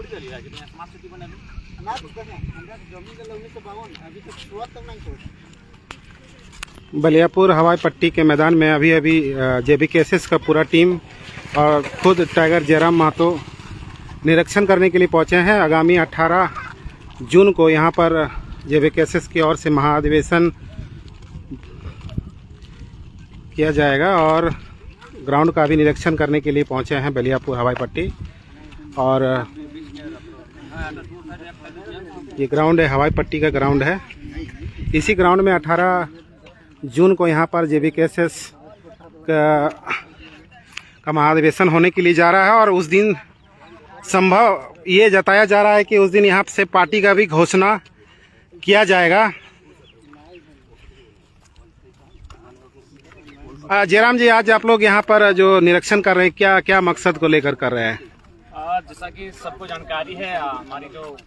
थोड़ी चली है कि स्मार्ट सिटी बना बलियापुर हवाई पट्टी के मैदान में अभी JBKSS का पूरा टीम और खुद टाइगर जयराम महतो निरीक्षण करने के लिए पहुंचे हैं। आगामी 18 जून को यहां पर JBKSS की ओर से महाधिवेशन किया जाएगा और ग्राउंड का भी निरीक्षण करने के लिए पहुंचे हैं बलियापुर हवाई पट्टी। और ये ग्राउंड है, हवाई पट्टी का ग्राउंड है। इसी ग्राउंड में 18 जून को यहाँ पर JBKSS का महाधिवेशन होने के लिए जा रहा है और उस दिन संभव ये जताया जा रहा है कि उस दिन यहाँ से पार्टी का भी घोषणा किया जाएगा। जयराम जी, आज आप लोग यहाँ पर जो निरीक्षण कर रहे हैं, क्या क्या मकसद को लेकर कर रहे हैं? जैसा कि सबको जानकारी है, हमारी जो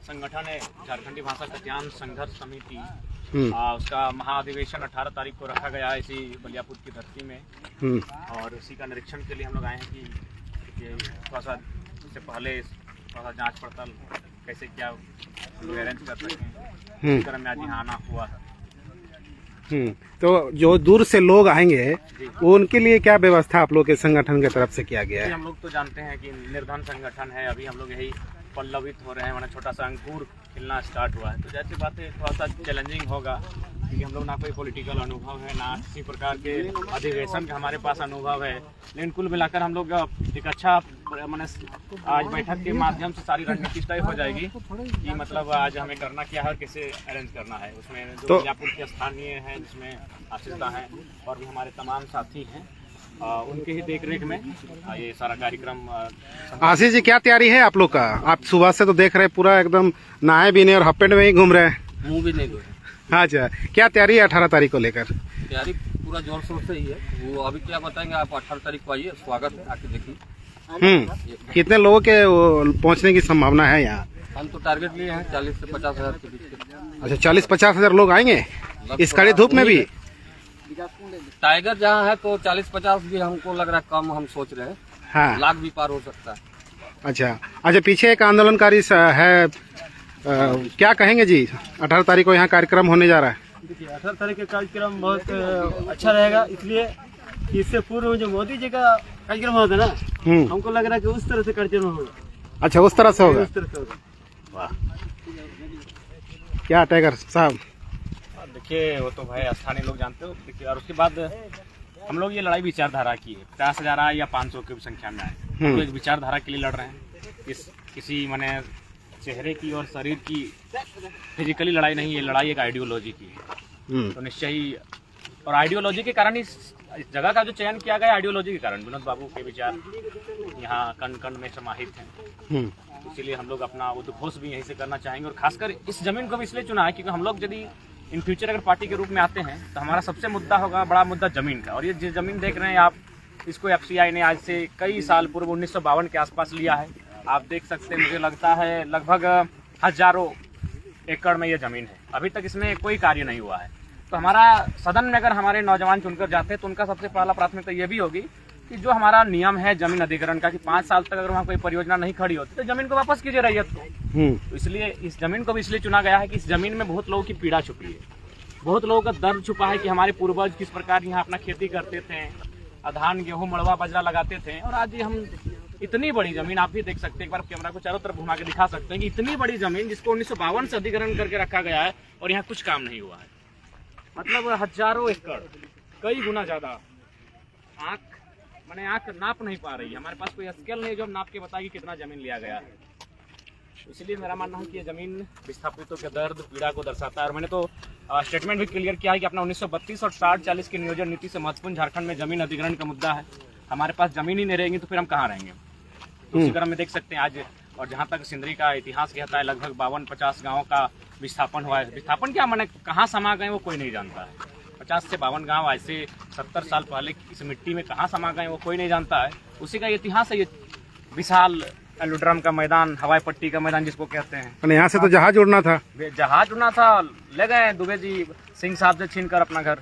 संगठन है झारखंडी भाषा कल्याण संघर्ष समिति, उसका महाधिवेशन 18 तारीख को रखा गया है इसी बलियापुर की धरती में। और उसी का निरीक्षण के लिए हम लोग आए हैं कि थोड़ा सा इससे पहले थोड़ा सा जांच पड़ताल कैसे क्या हम लोग अरेंज कर सकें, इस क्रम में आज यहाँ आना हुआ है। तो जो दूर से लोग आएंगे वो उनके लिए क्या व्यवस्था आप लोग के संगठन की तरफ से किया गया है? हम लोग तो जानते हैं कि निर्धन संगठन है, अभी हम लोग यही पल्लवित हो रहे हैं, मैंने छोटा सा अंकुर खिलना स्टार्ट हुआ है। तो जैसी बात है थोड़ा सा चैलेंजिंग होगा क्योंकि हम लोग ना कोई पॉलिटिकल अनुभव है, ना किसी प्रकार के अधिवेशन का हमारे पास अनुभव है। लेकिन कुल मिलाकर हम लोग एक अच्छा मैंने आज बैठक के माध्यम से सारी रणनीति तय हो जाएगी कि मतलब आज हमें करना क्या है और कैसे अरेंज करना है। उसमें जो बलियापुर के स्थानीय हैं, जिसमें आशीषदा हैं और भी हमारे तमाम साथी हैं, उनके ही देखरेख में ये सारा कार्यक्रम। आशीष जी, क्या तैयारी है आप लोग का? आप सुबह से तो देख रहे हैं पूरा एकदम नहाए भी नहीं और हाफ पैंट में ही घूम रहे हैं। मुंह भी नहीं धोए। अच्छा, क्या तैयारी है 18 तारीख को लेकर? तैयारी पूरा जोर शोर से ही है। वो अभी क्या बताएंगे आप? 18 तारीख को आइए, स्वागत है, आके देखिए। कितने लोगों के पहुंचने की संभावना है यहाँ? हम तो टारगेट लिए हैं 40 से 50 हज़ार के बीच के। अच्छा, 40-50 हज़ार लोग आएंगे इस कड़ी धूप में भी? टाइगर जहाँ है तो 40-50 भी हमको लग रहा है कम, हम सोच रहे हैं। हाँ, लाख भी पार हो सकता है। अच्छा, पीछे एक आंदोलनकारी है, क्या कहेंगे जी? 18 तारीख को यहाँ कार्यक्रम होने जा रहा है। देखिए, 18 तारीख का कार्यक्रम बहुत अच्छा रहेगा, इसलिए कि इससे पूर्व जो मोदी जी का कार्यक्रम होता है ना, हमको लग रहा है कि उस तरह से कार्यक्रम होगा। अच्छा, उस तरह से होगा। उस तरह से होगा। वाह, क्या टाइगर साहब? देखिए, वो तो भाई स्थानीय लोग जानते हो। देखिए, और उसके बाद हम लोग ये लड़ाई विचारधारा की है। 50,000 आए या 500 की संख्या में आए, हम लोग एक विचारधारा के लिए लड़ रहे हैं। किसी माने चेहरे की और शरीर की फिजिकली लड़ाई नहीं, ये लड़ाई एक आइडियोलॉजी की है। तो निश्चय ही, और आइडियोलॉजी के कारण इस जगह का जो चयन किया गया, आइडियोलॉजी के कारण विनोद बाबू के विचार यहाँ कण कण में समाहित हैं। इसीलिए हम लोग अपना उद्घोष भी यहीं से करना चाहेंगे। और खासकर इस जमीन को भी इसलिए चुना है क्योंकि हम लोग यदि इन फ्यूचर अगर पार्टी के रूप में आते हैं तो हमारा सबसे मुद्दा होगा, बड़ा मुद्दा जमीन का। और ये जिस जमीन देख रहे हैं आप, इसको FCI ने आज से कई साल पूर्व 1952 के आसपास लिया है। आप देख सकते हैं, मुझे लगता है लगभग हजारों एकड़ में ये जमीन है। अभी तक इसमें कोई कार्य नहीं हुआ है। तो हमारा सदन में अगर हमारे नौजवान चुनकर जाते हैं तो उनका सबसे पहला प्राथमिकता ये भी होगी कि जो हमारा नियम है जमीन अधिग्रहण का कि 5 साल तक अगर वहाँ कोई परियोजना नहीं खड़ी होती तो जमीन को वापस कीजिए रैयत को। तो इसलिए इस जमीन को भी इसलिए चुना गया है कि इस जमीन में बहुत लोगों की पीड़ा छुपी है, बहुत लोगों का दर्द छुपा है कि हमारे पूर्वज किस प्रकार यहाँ अपना खेती करते थे, धान गेहूँ मड़वा बाजरा लगाते थे। और आज हम इतनी बड़ी जमीन, आप भी देख सकते हैं, एक बार कैमरा को चारों तरफ घुमा के दिखा सकते हैं कि इतनी बड़ी जमीन जिसको 1952 से अधिग्रहण करके रखा गया है और यहाँ कुछ काम नहीं हुआ है। मतलब हजारों एकड़, कई गुना ज्यादा। आँख नाप नहीं पा रही है, हमारे पास कोई स्केल नहीं जो हम नाप के बताए कि कितना जमीन लिया गया है। इसलिए मेरा मानना है कि ये जमीन विस्थापितों के दर्द पीड़ा को दर्शाता है। और मैंने तो स्टेटमेंट भी क्लियर किया है कि अपना 1932 और 60-40 की नियोजन नीति से महत्वपूर्ण झारखंड में जमीन अधिग्रहण का मुद्दा है। हमारे पास जमीन ही नहीं रहेगी तो फिर हम कहाँ रहेंगे? तो उसी क्रम में देख सकते हैं आज, और जहाँ तक सिंदरी का इतिहास कहता है, लगभग 52-50 गाँव का विस्थापन हुआ है। विस्थापन क्या माने, कहाँ समा गए वो कोई नहीं जानता है। 50 से 52 गाँव ऐसे 70 साल पहले इस मिट्टी में कहाँ समा गए वो कोई नहीं जानता है। उसी का इतिहास है ये विशाल एलोड्रम का मैदान, हवाई पट्टी का मैदान जिसको कहते हैं। यहाँ से तो जहाज उड़ना था, ले गए दुबे जी सिंह साहब से छीन कर अपना घर।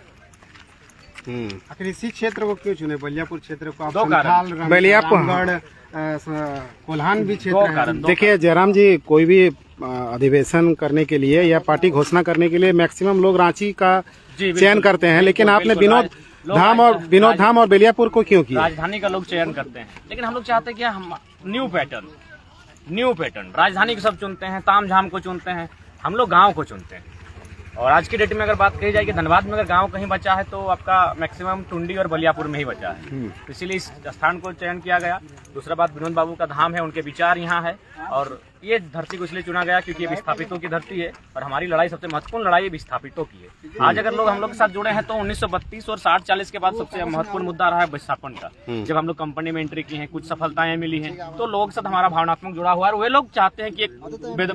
आखिर इसी क्षेत्र को क्यों चुने, बलियापुर क्षेत्र को? दो कारण। बलियापुर कोल्हान भी दो क्षेत्र है। कारण, दो देखिए जयराम जी, कोई भी अधिवेशन करने के लिए या पार्टी घोषणा करने के लिए मैक्सिमम लोग रांची का जी, चयन करते हैं, लेकिन आपने विनोद धाम और बेलियापुर को क्यों किया? राजधानी का लोग चयन करते हैं, लेकिन हम लोग चाहते हैं कि हम न्यू पैटर्न राजधानी को सब चुनते हैं, ताम झाम को चुनते हैं, हम लोग गांव को चुनते हैं। और आज की डेट में अगर बात कही जाए कि धनबाद में अगर गांव कहीं बचा है तो आपका मैक्सिमम टुंडी और बलियापुर में ही बचा है, तो इसीलिए इस स्थान को चयन किया गया। दूसरा बात, विनोद बाबू का धाम है, उनके विचार यहाँ है, और ये धरती को इसलिए चुना गया क्योंकि ये विस्थापितों की धरती है और हमारी लड़ाई सबसे महत्वपूर्ण लड़ाई विस्थापितों की है। आज अगर लोग हम लोग के साथ जुड़े हैं तो 1932 और 60-40 के बाद सबसे महत्वपूर्ण मुद्दा रहा है विस्थापन का। जब हम लोग कंपनी में एंट्री की है, कुछ सफलताएं मिली हैं, तो लोगों के साथ हमारा भावनात्मक जुड़ा हुआ है। और वे लोग चाहते हैं कि एक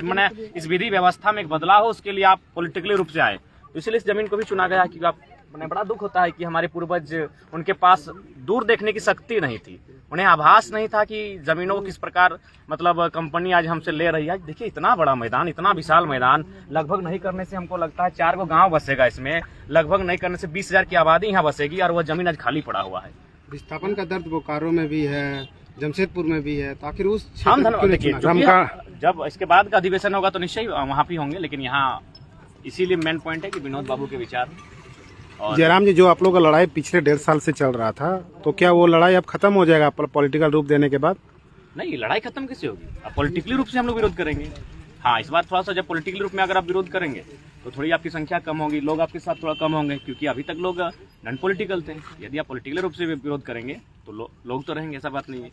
मैंने इस विधि व्यवस्था में एक बदलाव हो, उसके लिए आप पॉलिटिकली रूप से आए, तो इसलिए इस जमीन को भी चुना गया। क्योंकि आप मैंने बड़ा दुख होता है कि हमारे पूर्वज, उनके पास दूर देखने की शक्ति नहीं थी, उन्हें आभास नहीं था कि जमीनों को किस प्रकार मतलब कंपनी आज हमसे ले रही है। देखिए इतना बड़ा मैदान, इतना विशाल मैदान, लगभग नहीं करने से हमको लगता है 4 गो गांव बसेगा इसमें, लगभग नहीं करने से 20,000 की आबादी यहाँ बसेगी, और वह जमीन आज खाली पड़ा हुआ है। विस्थापन का दर्द बोकारो में भी है, जमशेदपुर में भी है, तो आखिर उस हम देखिए जब इसके बाद का अधिवेशन होगा तो निश्चय वहाँ भी होंगे, लेकिन यहाँ इसीलिए मेन पॉइंट है कि विनोद बाबू के विचार। और जयराम जी, जो आप लोगों का लड़ाई पिछले 1.5 साल से चल रहा था, तो क्या वो लड़ाई अब खत्म हो जाएगा पॉलिटिकल रूप देने के बाद? नहीं, लड़ाई खत्म कैसे होगी? अब पॉलिटिकली रूप से हम लोग विरोध करेंगे। हाँ, इस बार थोड़ा सा जब पॉलिटिकल रूप में अगर आप विरोध करेंगे तो थोड़ी आपकी संख्या कम होगी, लोग आपके साथ थोड़ा कम होंगे, क्योंकि अभी तक लोग नॉन पॉलिटिकल थे। यदि आप पॉलिटिकल रूप से विरोध करेंगे तो लोग तो रहेंगे, ऐसा बात नहीं है।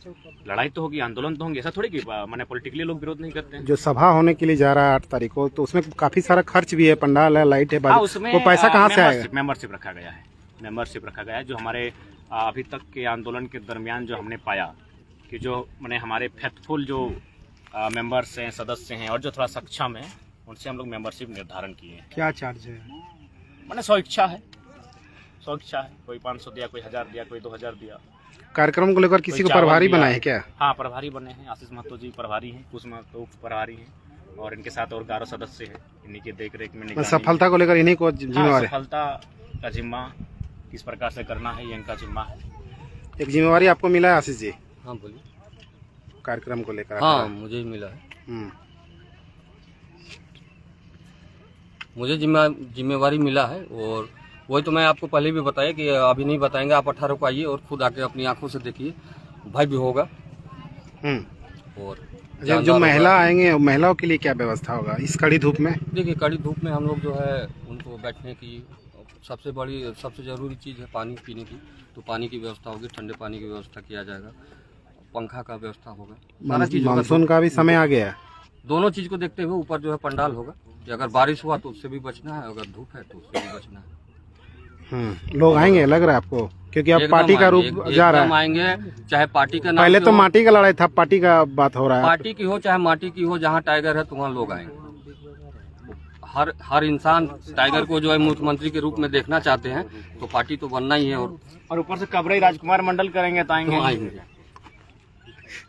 लड़ाई तो होगी, आंदोलन तो होंगे, ऐसा थोड़ी कि मैंने पॉलिटिकली लोग विरोध नहीं करते हैं। जो सभा होने के लिए जा रहा है 8 तारीख को, तो उसमें काफी सारा खर्च भी है, पंडाल है, लाइट है, उसमें वो पैसा कहाँ से आएगा? मेंबरशिप रखा गया है, मेंबरशिप रखा गया है। जो हमारे अभी तक के आंदोलन के दरमियान जो हमने पाया कि जो मैंने हमारे फेथफुल जो मेंबर्स हैं, सदस्य हैं, और जो थोड़ा सक्षम है, उनसे हम लोग मेंबरशिप निर्धारण किए हैं। क्या चार्ज है? मैंने 100 इच्छा है, कोई 500 दिया, कोई 1000 दिया, कोई 2000 दिया। कार्यक्रम को लेकर किसी को प्रभारी बनाए है क्या? हाँ, प्रभारी बने हैं, आशीष महतो जी प्रभारी हैं, कुछ महतो प्रभारी हैं, और इनके साथ और 11 सदस्य हैं। इन्हीं के देख रेख में सफलता को लेकर इन्हीं को जिम्मेवार है। सफलता का जिम्मा किस प्रकार से करना है, ये इनका जिम्मा है। एक जिम्मेवारी आपको मिला है आशीष जी? हाँ बोलिए। कार्यक्रम को लेकर? हाँ, मुझे ही मिला है। मुझे जिम्मेवारी मिला है, और वही तो मैं आपको पहले भी बताया कि अभी नहीं बताएंगे, आप 18 को आइए और खुद आके अपनी आंखों से देखिए, भय भी होगा। और जो महिला आएंगे, महिलाओं के लिए क्या व्यवस्था होगा इस कड़ी धूप में? देखिए, कड़ी धूप में हम लोग जो है उनको बैठने की सबसे जरूरी चीज़ है पानी पीने की, तो पानी की व्यवस्था होगी, ठंडे पानी की व्यवस्था किया जाएगा, पंखा का व्यवस्था होगा, सारा चीज। मानसून का भी समय आ गया है, दोनों चीज को देखते हुए ऊपर जो है पंडाल होगा कि अगर बारिश हुआ तो उससे भी बचना है, अगर धूप है तो उससे भी बचना है। लोग आएंगे लग रहा है आपको, क्योंकि अब पार्टी का रूप जा रहा है। आएंगे, चाहे पार्टी का नाम, पहले तो माटी का लड़ाई था, पार्टी का बात हो रहा है। पार्टी की हो चाहे माटी की हो, जहाँ टाइगर है तो वहाँ लोग आएंगे। हर इंसान टाइगर को जो है मुख्यमंत्री के रूप में देखना चाहते हैं, तो पार्टी तो बनना ही है। और ऊपर से कबरई राजकुमार मंडल करेंगे तो आएंगे।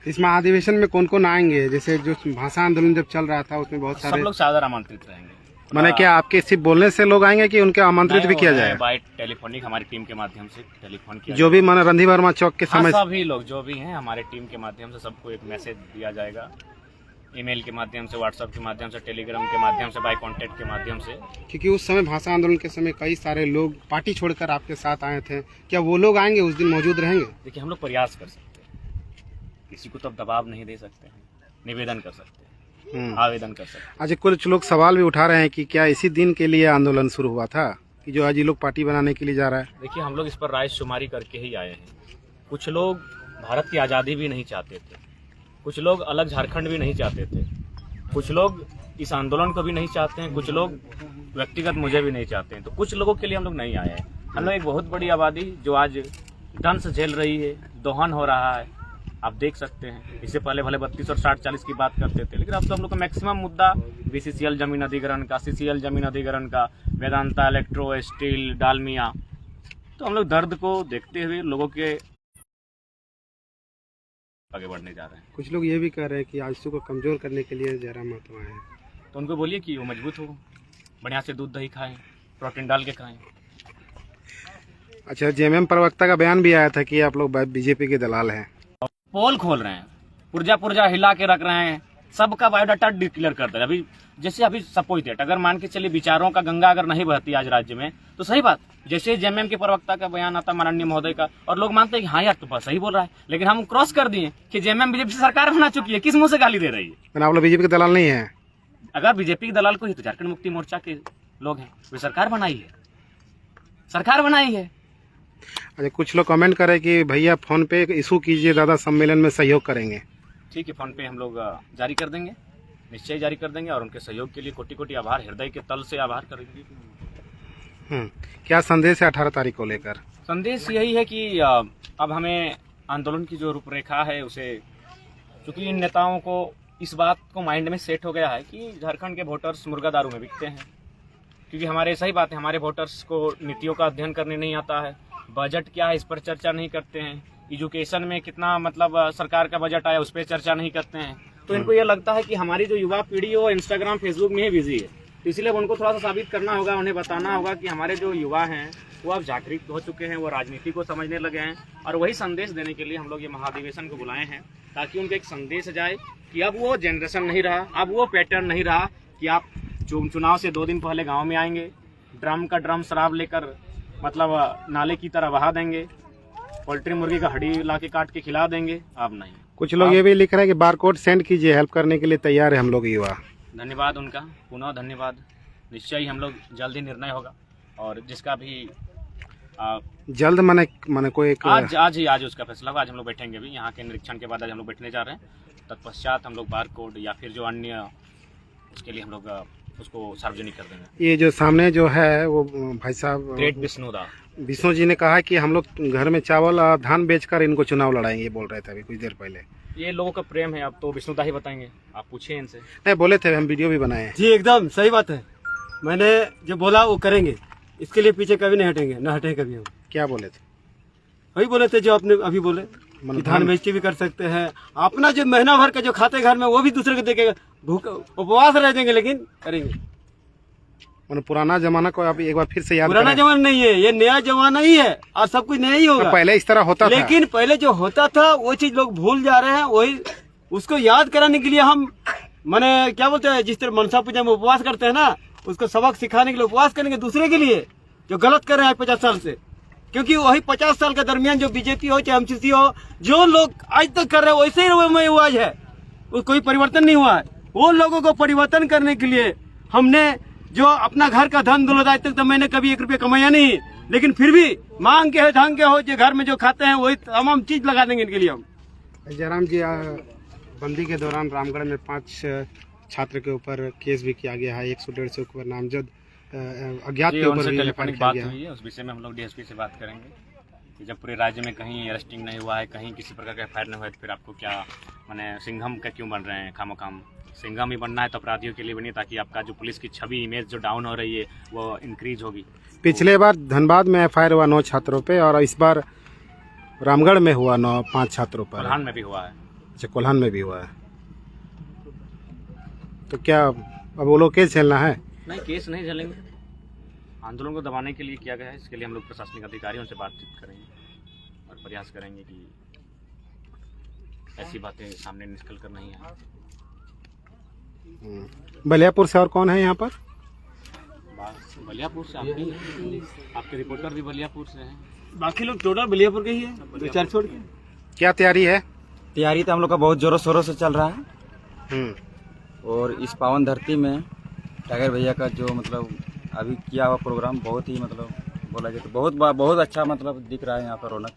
इस महाधिवेशन में कौन कौन आएंगे? जैसे जो भाषा आंदोलन जब चल रहा था उसमें बहुत सारे सब लोग सादर आमंत्रित रहेंगे। मैंने क्या आपके सिर्फ बोलने से लोग आएंगे कि उनके आमंत्रित भी किया जाएगा? बाय टेलीफोनिक हमारी टीम के माध्यम से टेलीफोन किया जो भी माना रणधीर वर्मा चौक के समय, सभी लोग जो भी हैं हमारे टीम के माध्यम से सबको एक मैसेज दिया जाएगा, ईमेल के माध्यम से, व्हाट्सएप के माध्यम से, टेलीग्राम के माध्यम से, बाय कॉन्टेक्ट के माध्यम से। क्योंकि उस समय भाषा आंदोलन के समय कई सारे लोग पार्टी छोड़कर आपके साथ आए थे, क्या वो लोग आएंगे उस दिन मौजूद रहेंगे? देखिए, हम लोग प्रयास कर सकते हैं, किसी को तो अब दबाव नहीं दे सकते हैं, निवेदन कर सकते हैं, आवेदन कर सकते हैं। अच्छा, कुछ लोग सवाल भी उठा रहे हैं कि क्या इसी दिन के लिए आंदोलन शुरू हुआ था कि जो आज ये लोग पार्टी बनाने के लिए जा रहा है? देखिए, हम लोग इस पर राय शुमारी करके ही आए हैं। कुछ लोग भारत की आज़ादी भी नहीं चाहते थे, कुछ लोग अलग झारखंड भी नहीं चाहते थे, कुछ लोग इस आंदोलन को भी नहीं चाहते हैं, कुछ लोग व्यक्तिगत मुझे भी नहीं चाहते हैं। तो कुछ लोगों के लिए हम लोग नहीं आए हैं। हम लोग एक बहुत बड़ी आबादी जो आज दंश झेल रही है, दोहन हो रहा है, आप देख सकते हैं। इससे पहले भले 32 और 60-40 की बात करते थे, लेकिन अब तो हम लोग का मैक्सिमम मुद्दा BCCL जमीन अधिग्रहण का, CCL जमीन अधिग्रहण का, वेदांता इलेक्ट्रो स्टील डालमिया। तो हम लोग दर्द को देखते हुए लोगों के आगे बढ़ने जा रहे हैं। कुछ लोग ये भी कह रहे हैं कि आजसू को कमजोर करने के लिए जयराम महतो आए हैं, तो उनको बोलिए कि वो मजबूत हो, बढ़िया से दूध दही खाएं, प्रोटीन डाल के खाएं। अच्छा, JMM प्रवक्ता का बयान भी आया था कि आप लोग BJP के दलाल हैं। पोल खोल रहे हैं, पुर्जा पुर्जा हिला के रख रहे हैं, सबका बायोडाटा डिक्लेयर करते हैं। अभी जैसे अभी सपोज दैट अगर मान के चलिए विचारों का गंगा अगर नहीं बहती आज राज्य में, तो सही बात, जैसे जेएमएम के प्रवक्ता का बयान आता माननीय महोदय का, और लोग मानते हैं कि हाँ यार तो बस सही बोल रहा है, लेकिन हम क्रॉस कर दिए कि जेएमएम बीजेपी सरकार बना चुकी है, किस मुंह से गाली दे रही है? आप लोग बीजेपी के दलाल नहीं है? अगर बीजेपी के दलाल को ही तो झारखंड मुक्ति मोर्चा के लोग हैं, वे सरकार बनाई है, सरकार बनाई है। अच्छा, कुछ लोग कमेंट करे कि भैया फोन पे इशू कीजिए, दादा सम्मेलन में सहयोग करेंगे। ठीक है, फोन पे हम लोग जारी कर देंगे, निश्चय जारी कर देंगे, और उनके सहयोग के लिए कोटि कोटि आभार, हृदय के तल से आभार करेंगे। क्या संदेश है 18 तारीख को लेकर? संदेश यही है कि अब हमें आंदोलन की जो रूपरेखा है उसे, क्योंकि इन नेताओं को इस बात को माइंड में सेट हो गया है कि झारखंड के वोटर्स मुर्गा दारू में बिकते हैं, क्योंकि हमारे सही बात है, हमारे वोटर्स को नीतियों का अध्ययन करने नहीं आता है, बजट क्या है इस पर चर्चा नहीं करते हैं, एजुकेशन में कितना मतलब सरकार का बजट आया उस पर चर्चा नहीं करते हैं। तो इनको ये लगता है कि हमारी जो युवा पीढ़ी हो इंस्टाग्राम फेसबुक में ही बिजी है, तो इसलिए उनको थोड़ा सा साबित करना होगा, उन्हें बताना होगा कि हमारे जो युवा हैं वो अब जागरूक हो चुके हैं, वो राजनीति को समझने लगे हैं, और वही संदेश देने के लिए हम लोग ये महाधिवेशन को बुलाए हैं, ताकि उनको एक संदेश जाए कि अब वो जनरेशन नहीं रहा, अब वो पैटर्न नहीं रहा कि आप चुनाव से 2 दिन पहले गाँव में आएंगे, ड्रम का ड्रम शराब लेकर मतलब नाले की तरह बहा देंगे, पोल्ट्री मुर्गी का हड्डी ला के काट के खिला देंगे। अब नहीं। कुछ लोग ये भी लिख रहे हैं कि बारकोड सेंड कीजिए, हेल्प करने के लिए तैयार है हम लोग युवा। धन्यवाद उनका, पुनः धन्यवाद। निश्चय ही हम लोग जल्द ही निर्णय होगा, और जिसका भी जल्द माने कोई एक आज उसका फैसला होगा। आज हम लोग बैठेंगे भी, यहाँ के निरीक्षण के बाद आज हम लोग बैठने जा रहे हैं, तत्पश्चात हम लोग बारकोड या फिर जो अन्य उसके लिए हम लोग उसको सार्वजनिक कर देंगे। ये जो सामने जो है वो भाई साहब ग्रेट विष्णु जी ने कहा कि हम लोग घर में चावल और धान बेचकर इनको चुनाव लड़ाएंगे, बोल रहे थे अभी कुछ देर पहले। ये लोगों का प्रेम है, अब तो विष्णुदा ही बताएंगे, आप पूछिए इनसे। नहीं, बोले थे, हम वीडियो भी बनाए हैं। जी एकदम सही बात है, मैंने जो बोला वो करेंगे, इसके लिए पीछे कभी नहीं हटेंगे, न हटेंगे कभी हम। क्या बोले थे? वही बोले थे जो आपने अभी बोले कि धान बेच के भी कर सकते हैं, अपना जो महीना भर का जो खाते घर में वो भी दूसरे को देके भूख उपवास रह जाएंगे, लेकिन करेंगे। पुराना जमाना को आप एक बार फिर से याद पुराना जमाना नहीं है, ये नया जमाना ही है, और सब कुछ नया ही होगा। तो पहले इस तरह होता था, लेकिन पहले जो होता था वो चीज लोग भूल जा रहे हैं, वही उसको याद कराने के लिए हम माने क्या बोलते हैं, जिस तरह मनसा पूजा में उपवास करते हैं ना, उसको सबक सिखाने के लिए उपवास करेंगे दूसरे के लिए जो गलत कर रहे हैं 50 साल से। क्योंकि वही 50 साल के दरमियान जो बीजेपी हो चाहे एमसीसी हो, जो लोग आज तक कर रहे हैं वैसे ही वो आज है, कोई परिवर्तन नहीं हुआ है। वो लोगों को परिवर्तन करने के लिए हमने जो अपना घर का धन दौलत, आज तक तो मैंने कभी 1 रुपया कमाया नहीं, लेकिन फिर भी मांग के है ढंग के हो, जो घर में जो खाते हैं वही तमाम चीज लगा देंगे इनके लिए हम। जयराम जी, बंदी के दौरान रामगढ़ में 5 छात्र के ऊपर केस भी किया गया है, 100-150 के ऊपर नामजद अज्ञात के ऊपर टेलीफोनिक बात हुई है, उस विषय में हम लोग डीएसपी से बात करेंगे कि जब पूरे राज्य में कहीं अरेस्टिंग नहीं हुआ है, कहीं किसी प्रकार का एफआईआर नहीं हुआ है, तो फिर आपको क्या माने सिंघम का क्यों बन रहे हैं खामोखाम? सिंघम ही बनना है तो अपराधियों के लिए बनिए, ताकि आपका जो पुलिस की छवि इमेज जो डाउन हो रही है वो इंक्रीज होगी। पिछले बार धनबाद में एफआईआर हुआ 9 छात्रों पे, और इस बार रामगढ़ में हुआ 5 छात्रों पर। कोल्हान में भी हुआ है। अच्छा, कोल्हान में भी हुआ है। तो क्या अब वो लोग केस झेलना है? नहीं, केस नहीं झेलेंगे, आंदोलन को दबाने के लिए किया गया है। इसके लिए हम लोग प्रशासनिक अधिकारियों से बातचीत करेंगे और प्रयास करेंगे कि ऐसी बातें सामने निकल कर नहीं आए। बलियापुर से और कौन है यहाँ पर? बलियापुर से आप भी हैं, आपके रिपोर्टर भी बलियापुर से हैं, बाकी लोग टोटल बलियापुर के ही है, 2-4 छोड़ के। क्या तैयारी है? तैयारी तो हम लोग का बहुत जोरों शोरों से चल रहा है, और इस पावन धरती में टाइगर भैया का जो मतलब अभी किया हुआ प्रोग्राम बहुत ही मतलब बोला जाए तो बहुत अच्छा मतलब दिख रहा है यहाँ पर रौनक।